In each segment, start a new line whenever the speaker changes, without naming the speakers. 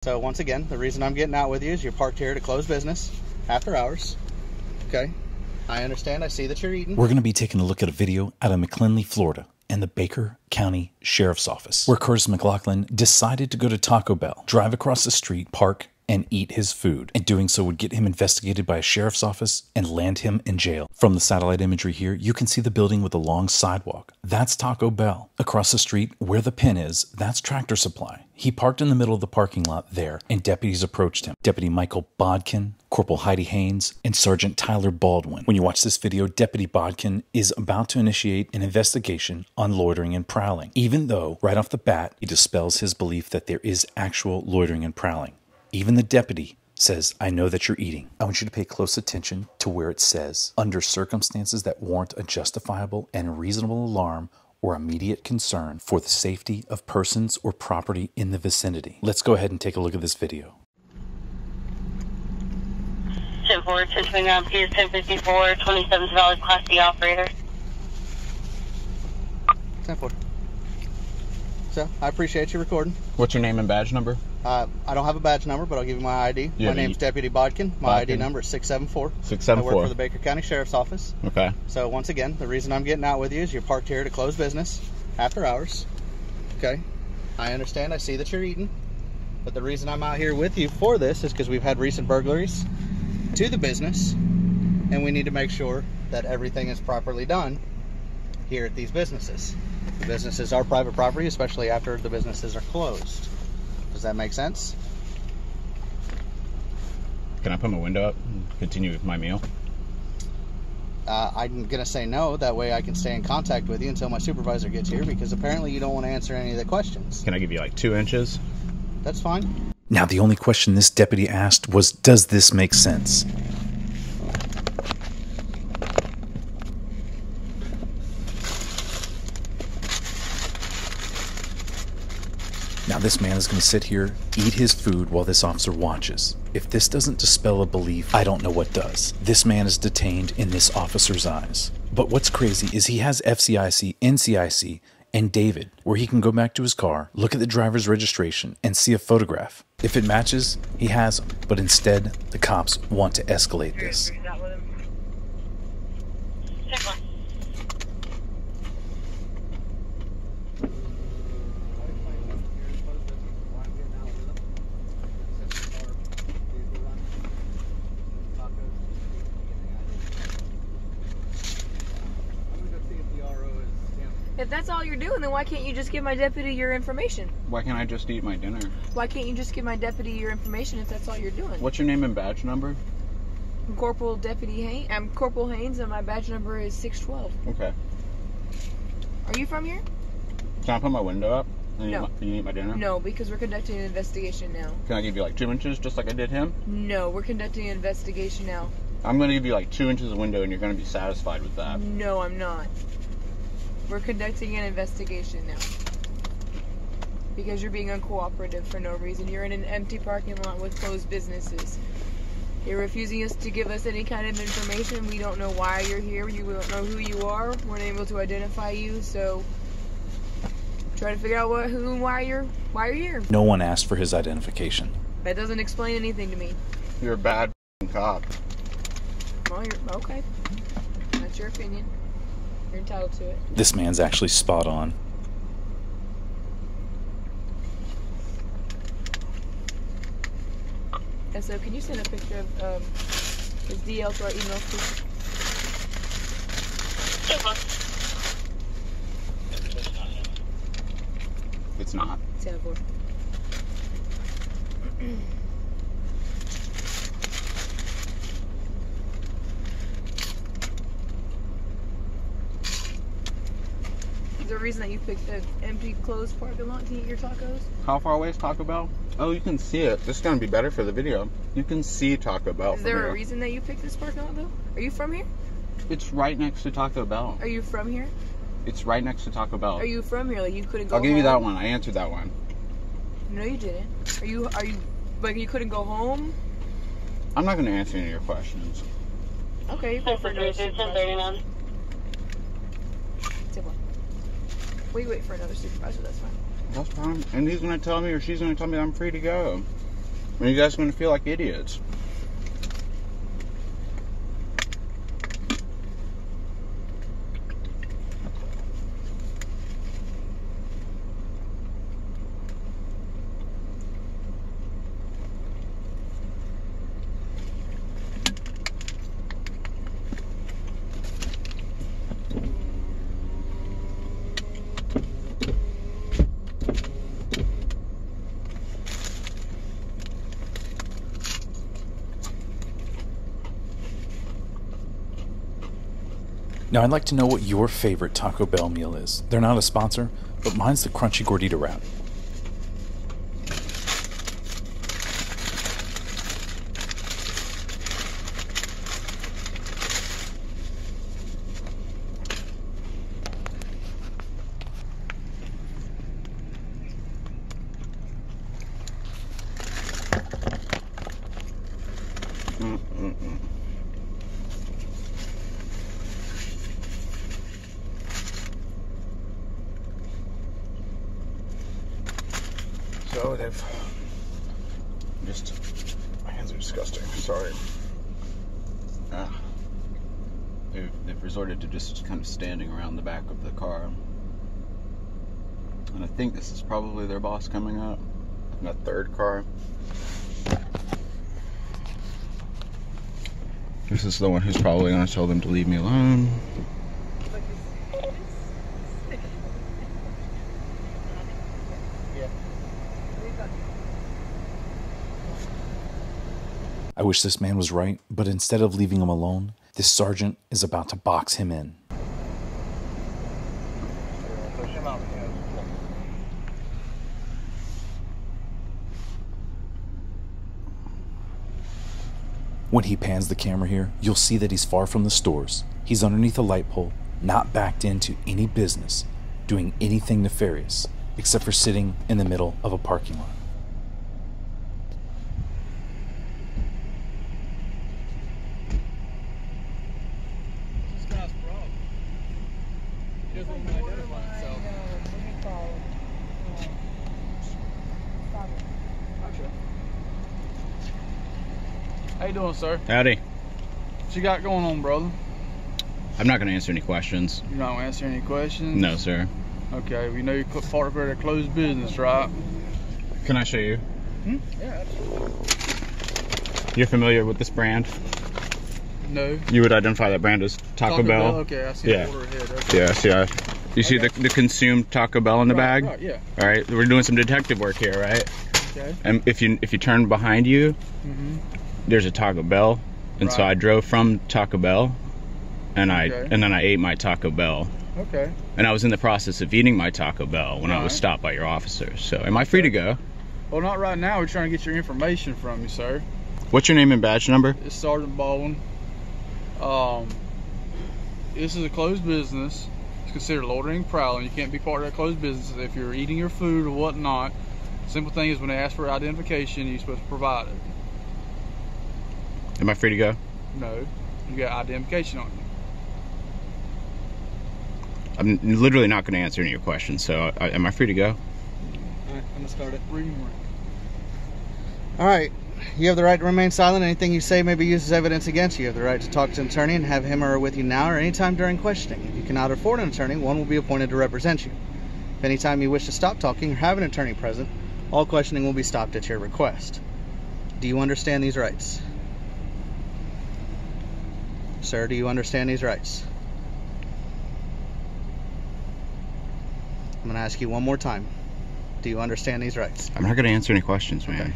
So once again, the reason I'm getting out with you is you're parked here to close business after hours. Okay, I understand. I see that you're eating.
We're going to be taking a look at a video out of McKinley, Florida, and the Baker County Sheriff's Office, where Curtis McLaughlin decided to go to Taco Bell, drive across the street, park, and eat his food. And doing so would get him investigated by a sheriff's office and land him in jail. From the satellite imagery here, you can see the building with a long sidewalk. That's Taco Bell. Across the street, where the pin is, that's Tractor Supply. He parked in the middle of the parking lot there, and deputies approached him. Deputy Michael Bodkin, Corporal Heidi Haynes, and Sergeant Tyler Baldwin. When you watch this video, Deputy Bodkin is about to initiate an investigation on loitering and prowling, even though, right off the bat, he dispels his belief that there is actual loitering and prowling. Even the deputy says, "I know that you're eating." I want you to pay close attention to where it says, "Under circumstances that warrant a justifiable and reasonable alarm or immediate concern for the safety of persons or property in the vicinity." Let's go ahead and take a look at this video.
10-4, 1029 Pier 1054, $27 Class D operator.
10-4. So, I appreciate you recording.
What's your name and badge number?
I don't have a badge number, but I'll give you my ID. My name's Deputy Bodkin. My ID number is 674.
674.
I work for the Baker County Sheriff's Office.
Okay.
So once again, the reason I'm getting out with you is you're parked here to close business after hours. Okay. I understand. I see that you're eating. But the reason I'm out here with you for this is because we've had recent burglaries to the business, and we need to make sure that everything is properly done here at these businesses. The businesses are private property, especially after the businesses are closed. Does that make sense?
Can I put my window up and continue with my meal?
I'm going to say no. That way I can stay in contact with you until my supervisor gets here, because apparently you don't want to answer any of the questions.
Can I give you like 2 inches?
That's fine.
Now, the only question this deputy asked was, does this make sense? Now this man is going to sit here, eat his food while this officer watches. If this doesn't dispel a belief, I don't know what does. This man is detained in this officer's eyes. But what's crazy is he has FCIC, NCIC, and David, where he can go back to his car, look at the driver's registration, and see a photograph. If it matches, he has him. But instead, the cops want to escalate this.
If that's all you're doing, then why can't you just give my deputy your information?
Why can't I just eat my dinner?
Why can't you just give my deputy your information if that's all you're doing?
What's your name and badge number?
I'm Corporal Haynes, and my badge number is 612.
Okay.
Are you from here?
Can I put my window up?
No.
Can you eat my dinner?
No, because we're conducting an investigation now.
Can I give you like 2 inches just like I did him?
No, we're conducting an investigation now.
I'm going to give you like 2 inches of window and you're going to be satisfied with that.
No, I'm not. We're conducting an investigation now. Because you're being uncooperative for no reason. You're in an empty parking lot with closed businesses. You're refusing us to give us any kind of information. We don't know why you're here. You don't know who you are. We're unable to identify you, so try to figure out who and why you're here.
No one asked for his identification.
That doesn't explain anything to me.
You're a bad cop.
Well, you're okay. That's your opinion. You're entitled to it.
This man's actually spot on.
And so, can you send a picture of his DL to our email, please?
It's not.
10-4. The reason that you picked the empty closed parking lot to eat your tacos?
How far away is Taco Bell? Oh, you can see it. This is going to be better for the video. You can see Taco Bell.
Is there a reason that you picked this parking lot, though? Are you from here?
It's right next to Taco Bell.
Are you from here?
It's right next to Taco Bell.
Are you from here? Like, you couldn't go
I'll give
home?
you that one. I answered that one.
No, you didn't. Are you, like, you couldn't go home?
I'm not going to answer any of your questions.
Okay, you go for another supervisor. Wait for another supervisor, that's fine.
That's fine. And he's going to tell me or she's going to tell me I'm free to go. When are you guys going to feel like idiots?
Now, I'd like to know what your favorite Taco Bell meal is. They're not a sponsor, but mine's the crunchy gordita wrap.
So they've just, my hands are disgusting, sorry. They've resorted to just kind of standing around the back of the car. And I think this is probably their boss coming up in a third car. This is the one who's probably going to tell them to leave me alone.
I wish this man was right, but instead of leaving him alone, this sergeant is about to box him in. When he pans the camera here, you'll see that he's far from the stores. He's underneath a light pole, not backed into any business, doing anything nefarious, except for sitting in the middle of a parking lot.
How you doing, sir?
Howdy.
What you got going on, brother?
I'm not going to answer any questions.
You're not gonna answer any questions?
No, sir.
Okay, we know you're part of a closed business, right?
Can I show you?
Yeah, absolutely.
You're familiar with this brand?
No.
You would identify that brand as Taco Bell?
Okay, I see
Yeah.
the order ahead. Okay.
Yeah, see, you see the consumed Taco Bell in the bag?
Right, yeah.
All right, we're doing some detective work here, right?
Okay.
And if you turn behind you, there's a Taco Bell, and so
Right.
I drove from Taco Bell, and
Okay.
and then I ate my Taco Bell,
Okay.
and I was in the process of eating my Taco Bell when I was
Right.
stopped by your officers. So, am I free to go?
Well, not right now. We're trying to get your information from you, sir.
What's your name and badge number?
It's Sergeant Baldwin. This is a closed business. It's considered loitering and prowling. You can't be part of that closed business if you're eating your food or whatnot. Simple thing is when they ask for identification, you're supposed to provide it.
Am I free to go?
No, you got identification on you.
I'm literally not going to answer any of your questions, so am I free to go?
All right, I'm gonna start it.
Reading rank.
All right. You have the right to remain silent. Anything you say may be used as evidence against you. You have the right to talk to an attorney and have him or her with you now or anytime during questioning. If you cannot afford an attorney, one will be appointed to represent you. If anytime you wish to stop talking or have an attorney present, all questioning will be stopped at your request. Do you understand these rights? Sir, do you understand these rights? I'm going to ask you one more time. Do you understand these rights?
I'm not going to answer any questions, man.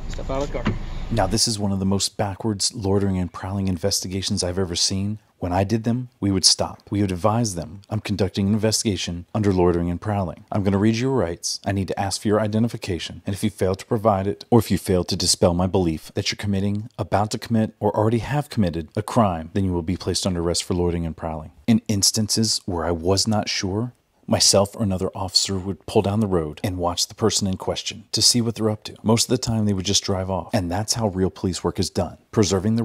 Step out of the car.
Now, this is one of the most backwards loitering and prowling investigations I've ever seen. When I did them, we would stop. We would advise them, I'm conducting an investigation under loitering and prowling. I'm going to read your rights. I need to ask for your identification. And if you fail to provide it, or if you fail to dispel my belief that you're committing, about to commit, or already have committed a crime, then you will be placed under arrest for loitering and prowling. In instances where I was not sure, myself or another officer would pull down the road and watch the person in question to see what they're up to. Most of the time, they would just drive off. And that's how real police work is done, preserving the